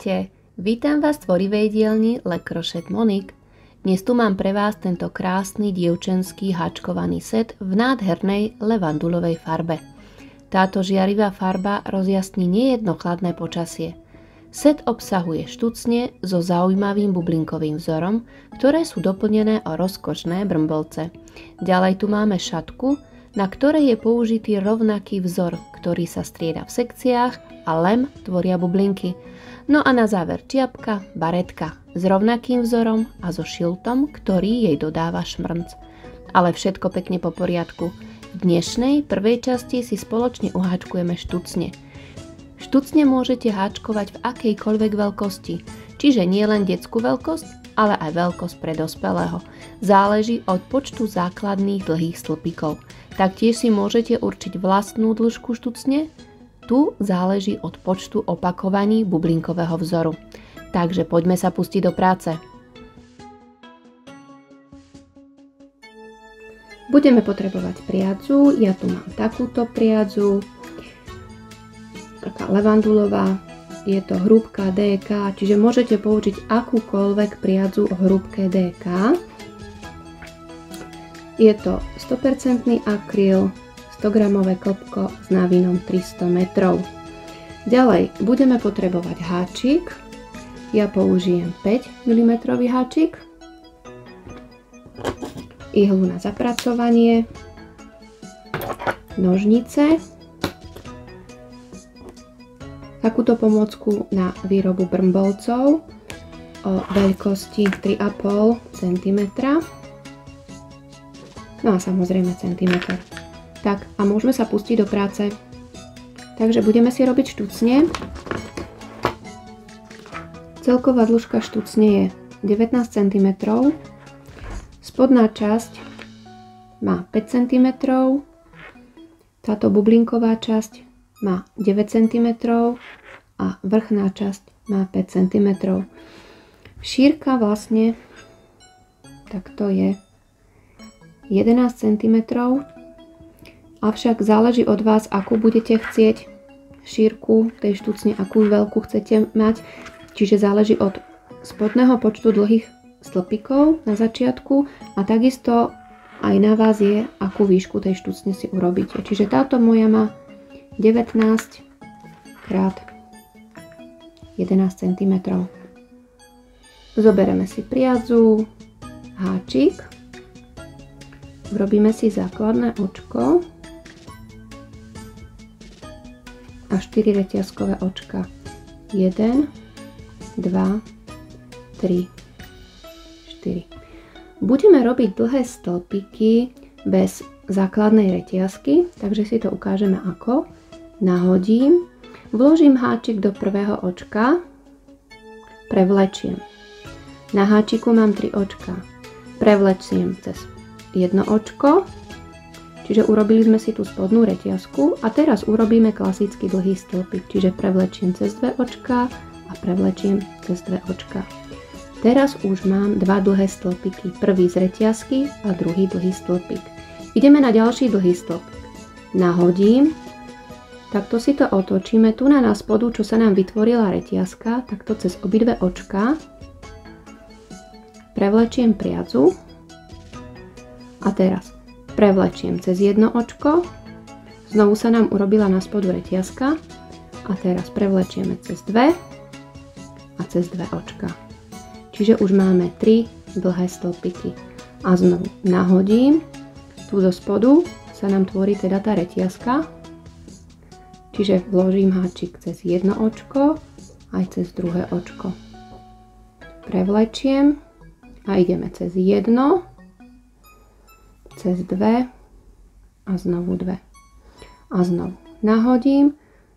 Ahojte, vítam vás v tvorivej dielni Le Crochet Monique. Dnes tu mám pre vás tento krásny dievčenský háčkovaný set v nádhernej levandulovej farbe. Táto žiarivá farba rozjasní nejedno chladné počasie. Set obsahuje štucne so zaujímavým bublinkovým vzorom, ktoré sú doplnené o rozkošné brmbolce. Ďalej tu máme šatku, na ktorej je použitý rovnaký vzor, ktorý sa strieda v sekciách a lem tvoria bublinky. No a na záver čiapka, baretka s rovnakým vzorom a so šiltom, ktorý jej dodáva šmrnc. Ale všetko pekne po poriadku. V dnešnej prvej časti si spoločne uháčkujeme štucne. Štucne môžete háčkovať v akejkoľvek veľkosti, čiže nie len detskú veľkosť, ale aj veľkosť pre dospelého. Záleží od počtu základných dlhých stĺpikov. Taktiež si môžete určiť vlastnú dĺžku štucne. Tu záleží od počtu opakovaní bublinkového vzoru. Takže poďme sa pustiť do práce. Budeme potrebovať priadzu. Ja tu mám takúto priadzu. Taká levandulová. Je to hrúbka DK, čiže môžete použiť akúkoľvek priadzu o hrúbke DK. Je to 100% akryl, 100 gramové klpko s návinom 300 metrov. Ďalej budeme potrebovať háčik. Ja použijem 5 mm háčik. Ihlu na zapracovanie. Nožnice. Takúto pomôcku na výrobu brmbolcov o veľkosti 3,5 cm. No a samozrejme centimetr. Tak a môžeme sa pustiť do práce. Takže budeme si robiť štucne. Celková dĺžka štucne je 19 cm. Spodná časť má 5 cm. Táto bublinková časť má 9 cm a vrchná časť má 5 cm. Šírka vlastne takto je 11 cm. Avšak záleží od vás, akú budete chcieť šírku tej štucne, akú veľkú chcete mať. Čiže záleží od spodného počtu dlhých stĺpikov na začiatku a takisto aj na vás je, akú výšku tej štucne si urobíte. Čiže táto moja má 19 x 11 cm. Zoberieme si priadzu, háčik, urobíme si základné očko a 4 reťazkové očka. 1, 2, 3, 4. Budeme robiť dlhé stĺpiky bez základnej reťazky, takže si to ukážeme ako. Nahodím, vložím háčik do prvého očka, prevlečiem. Na háčiku mám 3 očka. Prevlečiem cez jedno očko, čiže urobili sme si tú spodnú reťazku a teraz urobíme klasický dlhý stĺpik, čiže prevlečiem cez 2 očka a prevlečiem cez 2 očka. Teraz už mám 2 dlhé stĺpiky, prvý z reťazky a druhý dlhý stĺpik. Ideme na ďalší dlhý stĺpik. Nahodím, takto si to otočíme, tu na spodu, čo sa nám vytvorila reťazka, takto cez obidve očka, prevlečiem priadzu a teraz prevlečiem cez jedno očko, znovu sa nám urobila na spodu reťazka a teraz prevlečieme cez 2 a cez 2 očka. Čiže už máme 3 dlhé stĺpiky a znovu nahodím, tu zo spodu sa nám tvorí teda tá reťazka, čiže vložím háčik cez jedno očko aj cez druhé očko. Prevlečiem a ideme cez jedno, cez 2 a znovu 2. A znovu nahodím,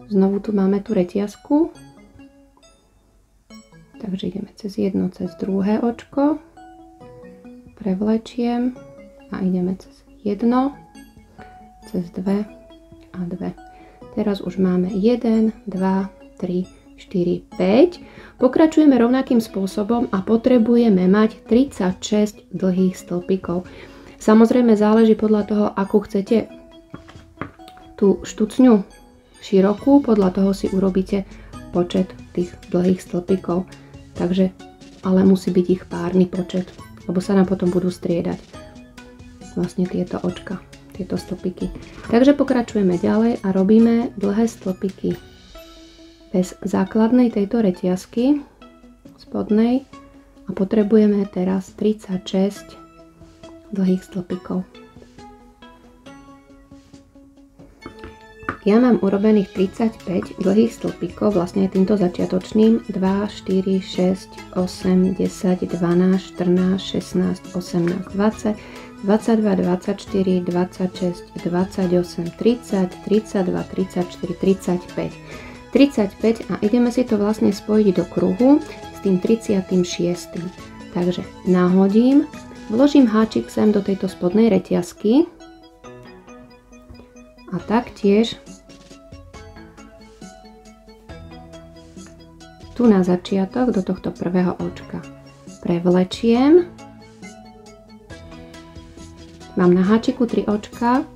znovu tu máme tú reťazku, takže ideme cez jedno, cez druhé očko, prevlečiem a ideme cez jedno, cez 2 a 2. Teraz už máme 1, 2, 3, 4, 5. Pokračujeme rovnakým spôsobom a potrebujeme mať 36 dlhých stĺpikov. Samozrejme záleží podľa toho, akú chcete tú štucňu širokú, podľa toho si urobíte počet tých dlhých stĺpikov. Takže, ale musí byť ich párny počet, lebo sa nám potom budú striedať vlastne tieto očka, tieto stĺpiky. Takže pokračujeme ďalej a robíme dlhé stĺpiky bez základnej tejto reťazky spodnej a potrebujeme teraz 36 dlhých stĺpikov. Ja mám urobených 35 dlhých stĺpikov, vlastne týmto začiatočným 2, 4, 6, 8, 10, 12, 14, 16, 18, 20, 22, 24, 26, 28, 30, 32, 34, 35. 35 a ideme si to vlastne spojiť do kruhu s tým 36. Takže nahodím, vložím háčik sem do tejto spodnej reťazky a taktiež tu na začiatok do tohto prvého očka prevlečiem. Mám na háčiku 3 očka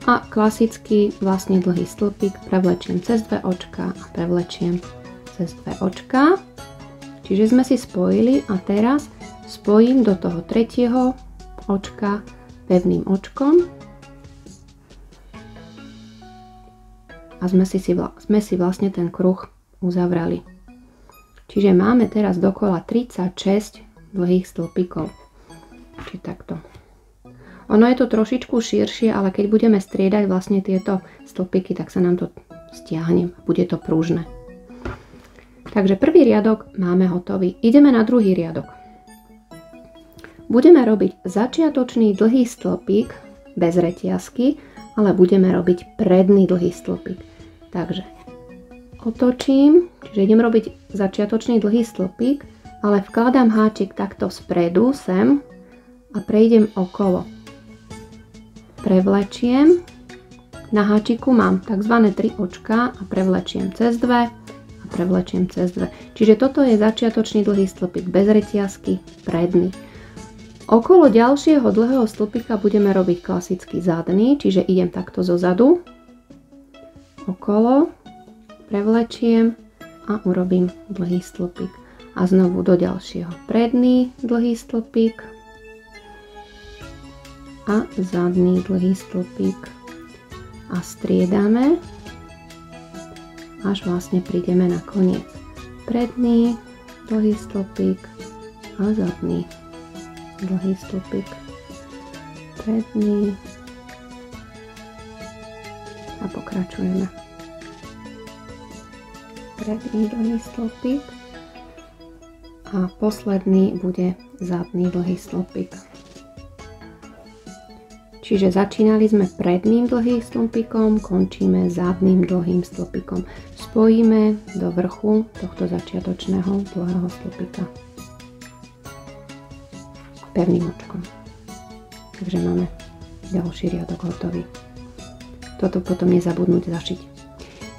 a klasicky vlastne dlhý stĺpik prevlečiem cez 2 očka a prevlečiem cez 2 očka. Čiže sme si spojili a teraz spojím do toho tretieho očka pevným očkom a sme si vlastne ten kruh uzavrali. Čiže máme teraz dokola 36 dlhých stĺpikov. Čiže takto. Ono je to trošičku širšie, ale keď budeme striedať vlastne tieto stĺpiky, tak sa nám to stiahne, bude to pružné. Takže prvý riadok máme hotový. Ideme na druhý riadok. Budeme robiť začiatočný dlhý stĺpik bez reťazky, ale budeme robiť predný dlhý stĺpik. Takže otočím, čiže idem robiť začiatočný dlhý stĺpik, ale vkladám háčik takto spredu sem a prejdem okolo. Prevlečiem, na háčiku mám tzv. 3 očka a prevlečiem cez 2 a prevlečiem cez 2. Čiže toto je začiatočný dlhý stĺpik bez reťazky, predný. Okolo ďalšieho dlhého stĺpika budeme robiť klasický zadný, čiže idem takto zo zadu, okolo, prevlečiem a urobím dlhý stĺpik. A znovu do ďalšieho predný dlhý stĺpik a zadný dlhý stĺpik a striedame, až vlastne prídeme na koniec. Predný dlhý stĺpik a zadný dlhý stĺpik. Predný a pokračujeme. Predný dlhý stĺpik a posledný bude zadný dlhý stĺpik. Čiže začínali sme predným dlhým stĺpikom, končíme zadným dlhým stĺpikom. Spojíme do vrchu tohto začiatočného dlhého stĺpika pevným očkom. Takže máme ďalší riadok hotový. Toto potom nezabudnúť zašiť.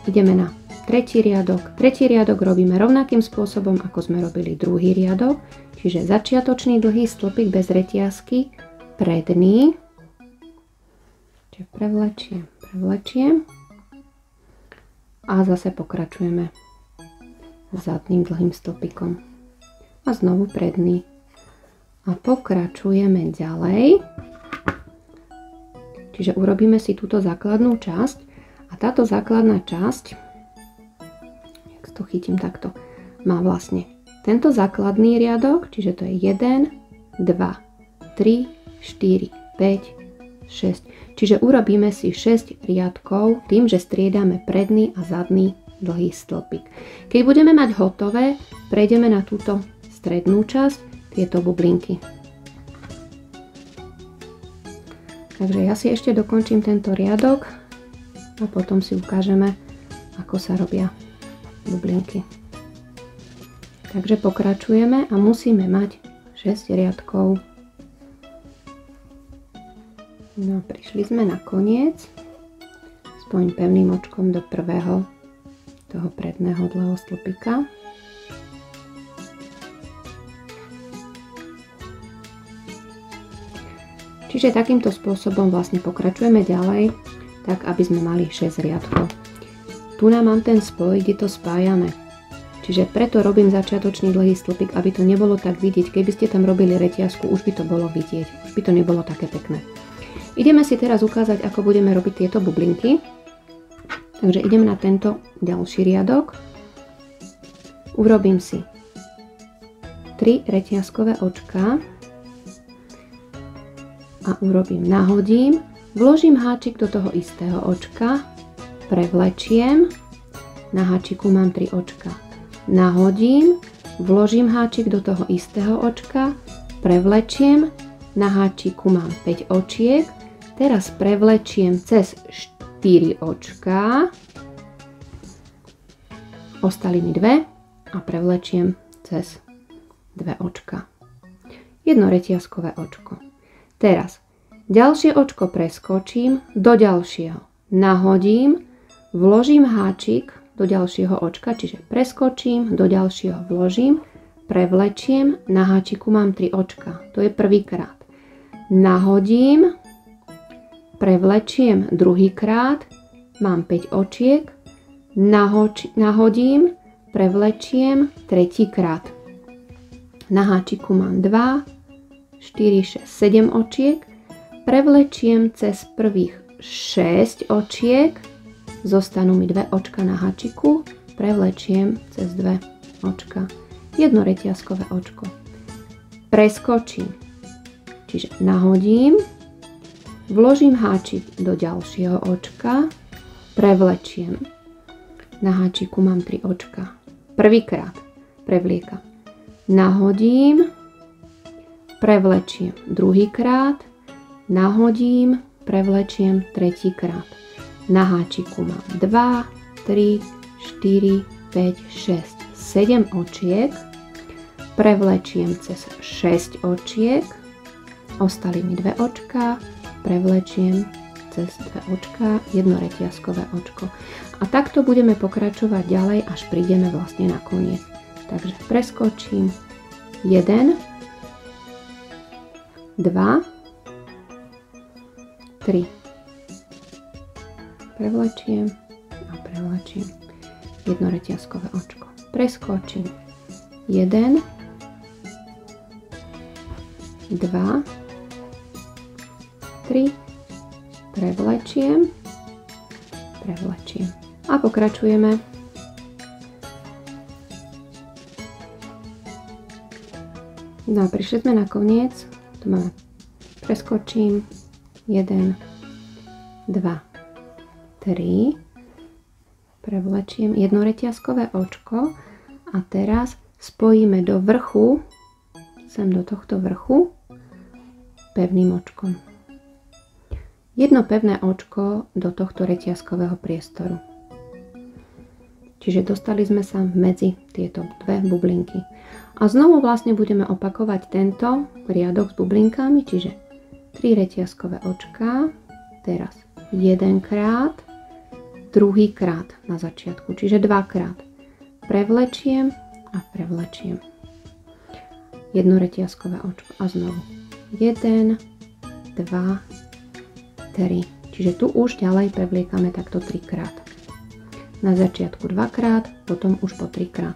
Ideme na tretí riadok. Tretí riadok robíme rovnakým spôsobom, ako sme robili druhý riadok. Čiže začiatočný dlhý stĺpik bez reťazky, predný, prevlečiem a zase pokračujeme zadným dlhým stĺpikom a znovu predný a pokračujeme ďalej, čiže urobíme si túto základnú časť a táto základná časť, jak to chytím takto, má vlastne tento základný riadok, čiže to je 1, 2, 3, 4, 5, 6. Čiže urobíme si 6 riadkov tým, že striedame predný a zadný dlhý stĺpik. Keď budeme mať hotové, prejdeme na túto strednú časť, tieto bublinky. Takže ja si ešte dokončím tento riadok a potom si ukážeme, ako sa robia bublinky. Takže pokračujeme a musíme mať 6 riadkov. No, prišli sme na koniec. Spojím pevným očkom do prvého toho predného dlhého stĺpika. Čiže takýmto spôsobom vlastne pokračujeme ďalej, tak aby sme mali 6 riadkov. Tu nám mám ten spoj, kde to spájame Čiže preto robím začiatočný dlhý stĺpik, aby to nebolo tak vidieť. Keby ste tam robili reťazku, už by to bolo vidieť. Už by to nebolo také pekné. Ideme si teraz ukázať, ako budeme robiť tieto bublinky. Takže idem na tento ďalší riadok. Urobím si 3 reťazkové očká a nahodím, vložím háčik do toho istého očka, prevlečiem, na háčiku mám 3 očka, nahodím, vložím háčik do toho istého očka, prevlečiem, na háčiku mám 5 očiek, teraz prevlečiem cez 4 očká, ostali mi 2 a prevlečiem cez 2 očka. Jedno reťazkové očko. Teraz ďalšie očko preskočím do ďalšieho. Nahodím, vložím háčik do ďalšieho očka, čiže preskočím, do ďalšieho vložím, prevlečiem, na háčiku mám 3 očka. To je prvýkrát. Nahodím, prevlečiem druhýkrát, mám 5 očiek, nahodím, prevlečiem tretíkrát. Na háčiku mám 2, 4, 6, 7 očiek, prevlečiem cez prvých 6 očiek, zostanú mi 2 očka na háčiku, prevlečiem cez 2 očka, jedno reťazkové očko, preskočím, čiže nahodím, vložím háčik do ďalšieho očka, prevlečiem, na háčiku mám 3 očka, prvýkrát prevliekam, nahodím, prevlečiem druhýkrát, nahodím, prevlečiem tretíkrát. Na háčiku mám 2, 3, 4, 5, 6, 7 očiek, prevlečiem cez 6 očiek, ostali mi 2 očka, prevlečiem cez 2 očka, jedno reťazkové očko. A takto budeme pokračovať ďalej, až prídeme vlastne na koniec. Takže preskočím 1, 2, 3. Prevlečiem a prevlečiem jedno reťazkové očko. Preskočím 1, 2, 3. Prevlečiem a pokračujeme. No a prišli sme na koniec. Tu máme, preskočím 1, 2, 3, prevlečiem jedno reťazkové očko a teraz spojíme do vrchu, sem do tohto vrchu, pevným očkom. Jedno pevné očko do tohto reťazkového priestoru. Čiže dostali sme sa medzi tieto dve bublinky. A znovu vlastne budeme opakovať tento riadok s bublinkami, čiže 3 reťazkové očká, teraz jedenkrát, druhýkrát na začiatku, čiže dvakrát. Prevlečiem a prevlečiem. Jedno reťazkové očko a znovu 1, 2, 3. Čiže tu už ďalej prevliekame takto 3 krát. Na začiatku 2 krát, potom už po 3 krát.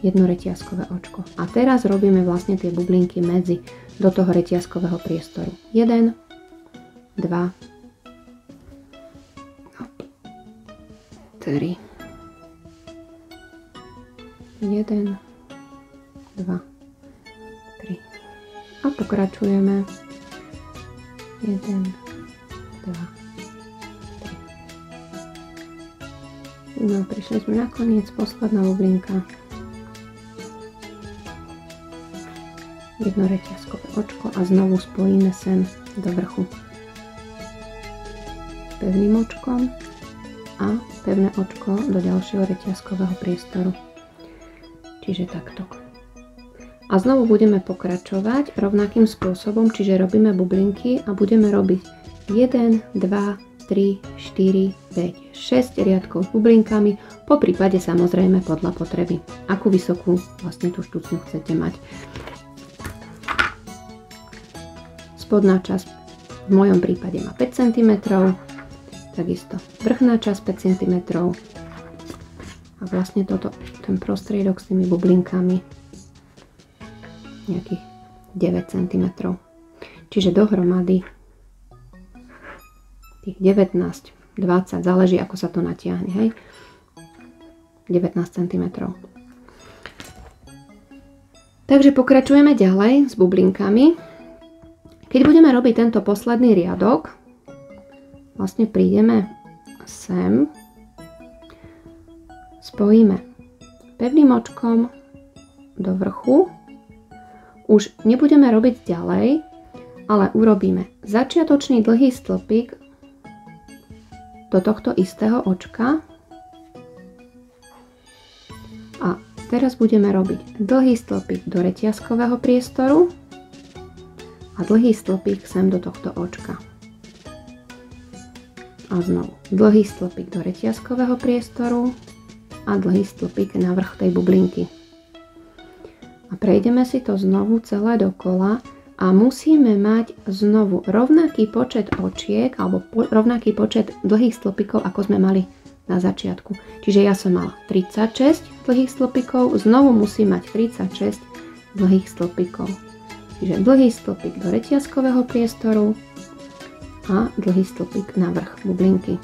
Jedno reťazkové očko. A teraz robíme vlastne tie bublinky medzi do toho reťazkového priestoru. 1, 2, 3. 1, 2, 3. A pokračujeme. 1, 2, 3. No, prišli sme na koniec, posledná bublinka. Jedno reťazkové očko a znovu spojíme sem do vrchu pevným očkom a pevné očko do ďalšieho reťazkového priestoru. Čiže takto. A znovu budeme pokračovať rovnakým spôsobom, čiže robíme bublinky a budeme robiť 1, 2, 3, 4, 5, 6 riadkov s bublinkami, po prípade samozrejme podľa potreby, akú vysokú vlastne tú štucňu chcete mať. Spodná časť v mojom prípade má 5 cm, takisto vrchná časť 5 cm A vlastne ten prostriedok s tými bublinkami nejakých 9 cm. Čiže dohromady tých 19, 20, záleží ako sa to natiahne, hej? 19 cm. Takže pokračujeme ďalej s bublinkami. Keď budeme robiť tento posledný riadok, vlastne prídeme sem, spojíme pevným očkom do vrchu. Už nebudeme robiť ďalej, ale urobíme začiatočný dlhý stĺpik do tohto istého očka. A teraz budeme robiť dlhý stĺpik do reťazkového priestoru a dlhý stĺpik sem do tohto očka. A znovu dlhý stĺpik do reťazkového priestoru a dlhý stĺpik na vrch tej bublinky. A prejdeme si to znovu celé dokola a musíme mať znovu rovnaký počet očiek alebo rovnaký počet dlhých stĺpikov, ako sme mali na začiatku. Čiže ja som mala 36 dlhých stĺpikov, znovu musím mať 36 dlhých stĺpikov. Čiže dlhý stĺpik do reťazkového priestoru a dlhý stĺpik na vrch bublinky.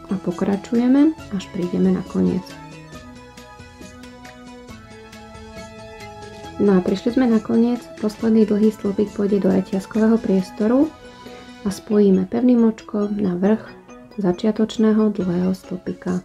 A pokračujeme, až prídeme na koniec. No a prišli sme na koniec, posledný dlhý stĺpik pôjde do reťazkového priestoru a spojíme pevným očkom na vrch začiatočného dlhého stĺpika.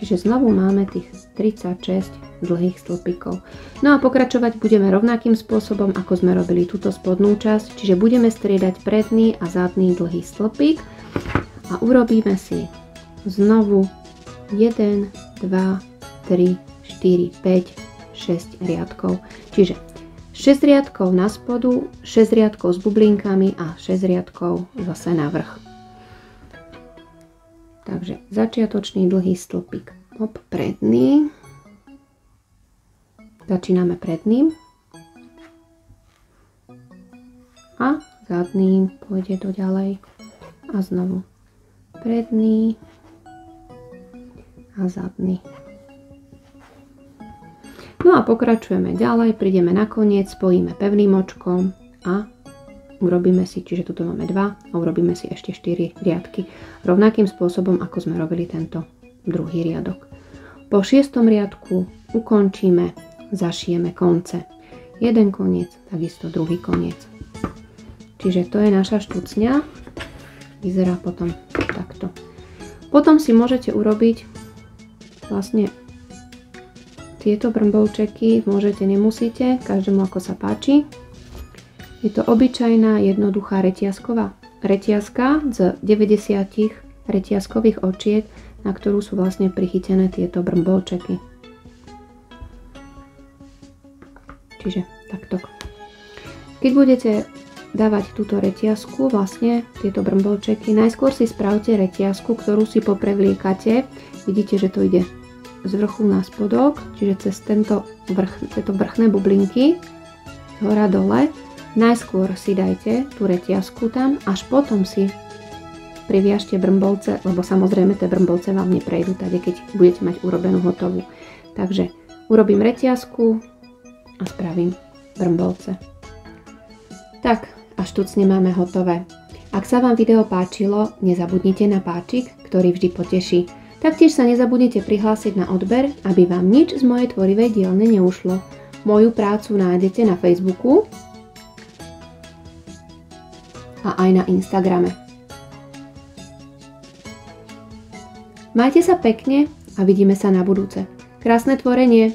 Čiže znovu máme tých 36 dlhých stĺpikov. No a pokračovať budeme rovnakým spôsobom, ako sme robili túto spodnú časť, čiže budeme striedať predný a zadný dlhý stĺpik a urobíme si znovu 1, 2, 3, 4, 5, 6 riadkov. Čiže 6 riadkov na spodu, 6 riadkov s bublinkami a 6 riadkov zase na vrch. Takže začiatočný dlhý stĺpik, predný. Začíname predným a zadným pôjde to ďalej a znovu predný a zadný. No a pokračujeme ďalej, prídeme na koniec, spojíme pevným očkom a urobíme si, čiže tuto máme 2 a urobíme si ešte 4 riadky rovnakým spôsobom, ako sme robili tento druhý riadok. Po 6. riadku ukončíme, zašijeme konce. Jeden koniec, takisto druhý koniec. Čiže to je naša štucňa. Vyzerá potom takto. Potom si môžete urobiť vlastne tieto brmbovčeky, môžete, nemusíte, každému ako sa páči. Je to obyčajná jednoduchá reťazková reťazka z 90 reťazkových očiek, na ktorú sú vlastne prichytené tieto brmbovčeky. Čiže takto. Keď budete dávať túto reťazku, vlastne tieto brmbovčeky, najskôr si spravte reťazku, ktorú si poprevliekate. Vidíte, že to ide z vrchu na spodok, čiže cez tieto vrchné bublinky z hora dole. Najskôr si dajte tú reťazku tam, až potom si priviažte brmbovce, lebo samozrejme tie brmbovce vám neprejdú tady, keď budete mať urobenú hotovú. Takže urobím reťazku a spravím brmbovce. Tak, a štucne máme hotové. Ak sa vám video páčilo, nezabudnite na páčik, ktorý vždy poteší. Taktiež sa nezabudnite prihlásiť na odber, aby vám nič z mojej tvorivej dielne neušlo. Moju prácu nájdete na Facebooku a aj na Instagrame. Majte sa pekne a vidíme sa na budúce. Krásne tvorenie!